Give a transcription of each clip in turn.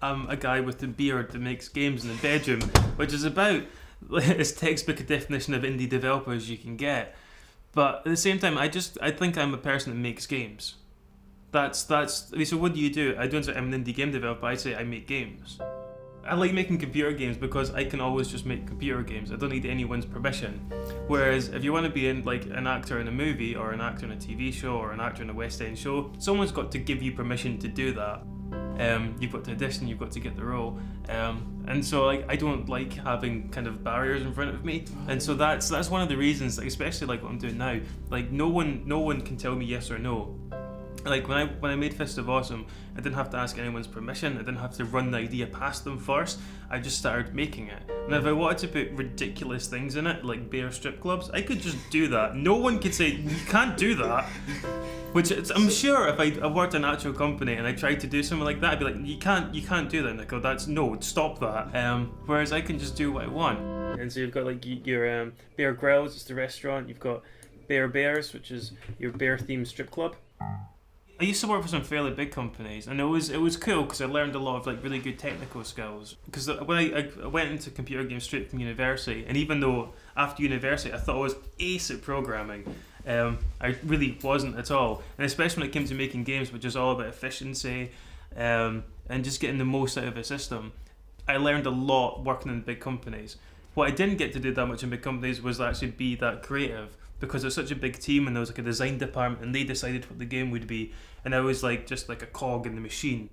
I'm a guy with a beard that makes games in the bedroom, which is about as textbook a definition of indie developer as you can get. But at the same time, I think I'm a person that makes games. That's. So what do you do? I don't say I'm an indie game developer. I say I make games. I like making computer games because I can always just make computer games. I don't need anyone's permission. Whereas if you want to be in like an actor in a movie or an actor in a TV show or an actor in a West End show, someone's got to give you permission to do that. You've got to audition, you've got to get the role, and so like I don't like having kind of barriers in front of me, and so that's one of the reasons, like, especially like what I'm doing now. Like no one can tell me yes or no. Like when I made Fist of Awesome, I didn't have to ask anyone's permission. I didn't have to run the idea past them first. I just started making it. And if I wanted to put ridiculous things in it, like bear strip clubs, I could just do that. No one could say you can't do that. Which I'm sure if I worked in an actual company and I tried to do something like that, I'd be like, you can't do that, Nicoll. Stop that. Whereas I can just do what I want. And so you've got like your Bear Grylls, it's the restaurant. You've got Bear Bears, which is your bear themed strip club. I used to work for some fairly big companies, and it was cool because I learned a lot of like really good technical skills. Because when I went into computer games straight from university, and even though after university I thought I was ace at programming, I really wasn't at all. And especially when it came to making games, which is all about efficiency and just getting the most out of a system, I learned a lot working in big companies. What I didn't get to do that much in big companies was actually be that creative, because it's such a big team and there was like a design department and they decided what the game would be, and I was like just like a cog in the machine.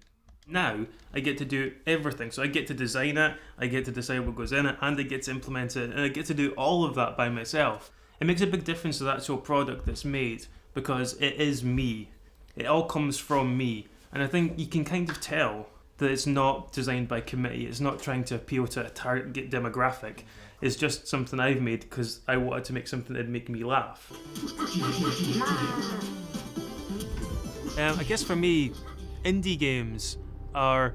Now I get to do everything, so I get to design it, I get to decide what goes in it, and I get to implement it, and I get to do all of that by myself. It makes a big difference to the actual product that's made because it is me. It all comes from me, and I think you can kind of tell that it's not designed by committee. It's not trying to appeal to a target demographic. It's just something I've made because I wanted to make something that'd make me laugh. I guess for me, indie games are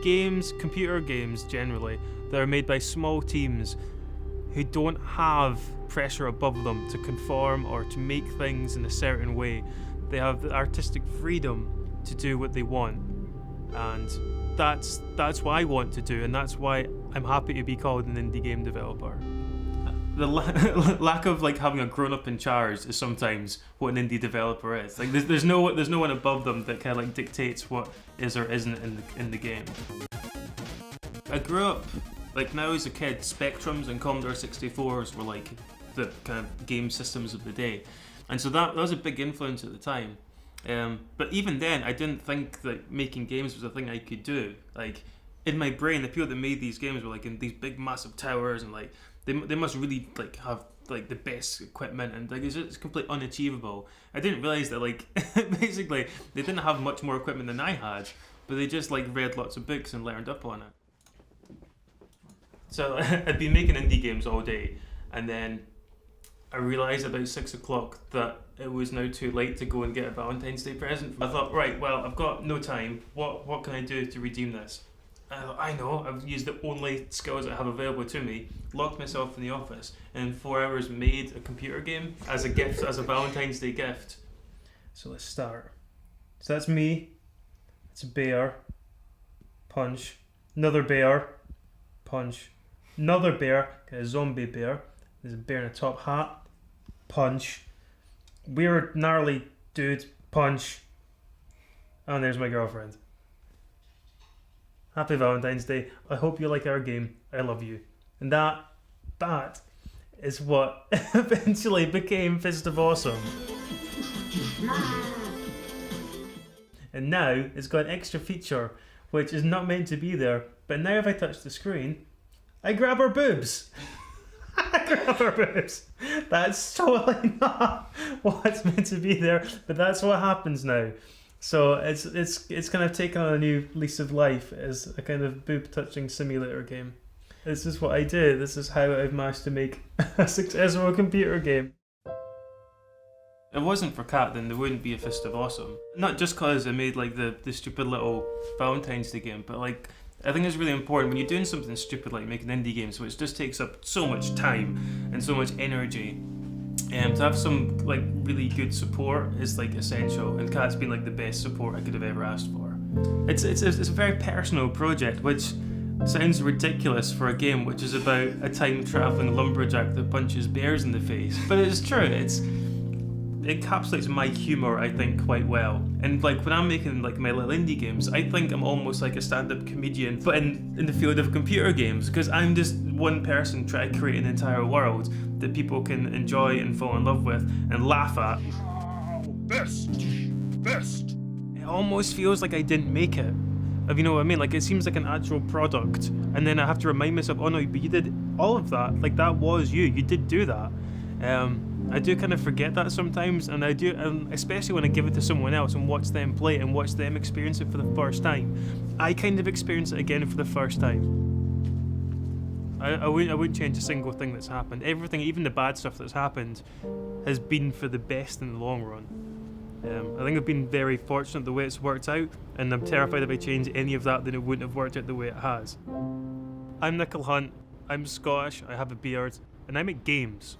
games, computer games generally, that are made by small teams who don't have pressure above them to conform or to make things in a certain way. They have the artistic freedom to do what they want, and that's what I want to do, and that's why I'm happy to be called an indie game developer. The lack of like having a grown-up in charge is sometimes what an indie developer is. Like there's no one above them that kind of like dictates what is or isn't in the game. I grew up like now as a kid, Spectrums and Commodore 64s were like the kind of game systems of the day, and so that was a big influence at the time. But even then, I didn't think that making games was a thing I could do. Like in my brain, the people that made these games were like in these big, massive towers, and like they must really like have like the best equipment, and like it's completely unachievable. I didn't realize that like basically they didn't have much more equipment than I had, but they just like read lots of books and learned up on it. So I'd been making indie games all day, and then I realised about 6 o'clock that it was now too late to go and get a Valentine's Day present. I thought, right, well, I've got no time. What can I do to redeem this? I know, I've used the only skills I have available to me, locked myself in the office, and in 4 hours made a computer game as a gift, as a Valentine's Day gift. So let's start. So that's me. It's a bear. Punch. Another bear. Punch. Another bear. A zombie bear. There's a bear in a top hat. Punch. Weird, gnarly dude. Punch. And there's my girlfriend. Happy Valentine's Day. I hope you like our game. I love you. And that is what eventually became Fist of Awesome. And now it's got an extra feature which is not meant to be there, but now if I touch the screen, I grab her boobs. I grab her boobs. That's totally not what's meant to be there, but that's what happens now. So it's kind of taken on a new lease of life as a kind of boob touching simulator game. This is what I did. This is how I've managed to make a successful computer game. If it wasn't for Kat, then there wouldn't be a Fist of Awesome. Not just because I made like the stupid little Valentine's Day game, but like I think it's really important when you're doing something stupid like making indie games, which just takes up so much time and so much energy. To have some like really good support is like essential, and Kat's been like the best support I could have ever asked for. It's a very personal project, which sounds ridiculous for a game which is about a time-traveling lumberjack that punches bears in the face. But it's true. It encapsulates my humour, I think, quite well. And like when I'm making like my little indie games, I think I'm almost like a stand-up comedian, but in the field of computer games, because I'm just one person trying to create an entire world that people can enjoy and fall in love with and laugh at. Best. It almost feels like I didn't make it. You know what I mean? Like it seems like an actual product, and then I have to remind myself, oh no, but you did all of that. Like that was you. You did do that. I do kind of forget that sometimes, and I do, especially when I give it to someone else and watch them play it and watch them experience it for the first time. I kind of experience it again for the first time. I wouldn't change a single thing that's happened. Everything, even the bad stuff that's happened, has been for the best in the long run. I think I've been very fortunate the way it's worked out, and I'm terrified if I change any of that, then it wouldn't have worked out the way it has. I'm Nicoll Hunt, I'm Scottish, I have a beard, and I make games.